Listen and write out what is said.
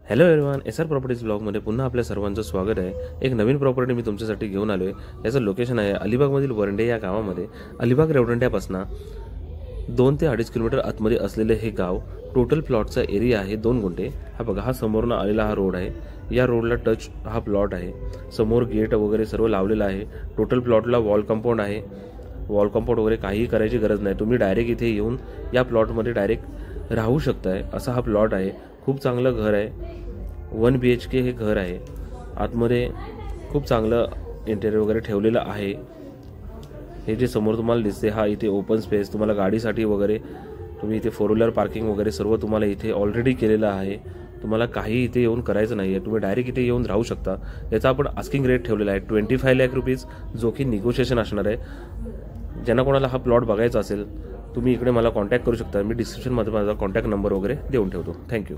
Hello everyone, SR properties ब्लॉगमध्ये पुन्हा आपल्या सर्वांचं स्वागत आहे। एक नवीन प्रॉपर्टी मी तुमच्यासाठी घेऊन आलोय। याचं लोकेशन आहे अलिबागमधील वरंडे या गावामध्ये। अलिबाग रेवदंड्यापासून 2 ते 2.5 किलोमीटर आतमध्ये असलेले हे गाव। टोटल प्लॉटचा एरिया आहे 2 गुंठे। हा बघा, हा समोरून आलेला हा रोड आहे। या रोडला टच हा प्लॉट आहे। समोर गेट वगैरे सर्व लावलेलं आहे। टोटल प्लॉटला वॉल कंपाऊंड आहे। वॉल कंपाऊंड वगैरे काही करायची गरज नाही, तुम्ही डायरेक्ट इथे येऊन या प्लॉटमध्ये डायरेक्ट राहू शकताय। असा हा प्लॉट आहे। खूप चांगलं घर आहे। 1 BHK हे घर आहे। आतमध्ये खूप चांगलं इंटेरियर वगैरे ठेवलेलं आहे। हे जे समोर तुम्हाला दिसते हा इथे ओपन स्पेस, तुम्हाला गाडीसाठी वगैरे तुम्ही इथे 4 व्हीलर पार्किंग वगैरे सर्व तुम्हाला इथे ऑलरेडी केलेलं आहे। तुम्हाला काही इथे येऊन करायचं नाहीये, तुम्ही डायरेक्ट इथे येऊन राहू शकता। याचा आपण आस्किंग रेट ठेवलेला आहे 25 लाख रुपीज, जो की निगोशिएशन असणार आहे। ज्यांना कोणाला हा प्लॉट बघायचा असेल तुम्ही इकडे मला कॉन्टॅक्ट करू शकता। मी डिस्क्रिप्शनमध्ये माझा कॉन्टॅक्ट नंबर वगैरे देऊन ठेवतो। थँक्यू।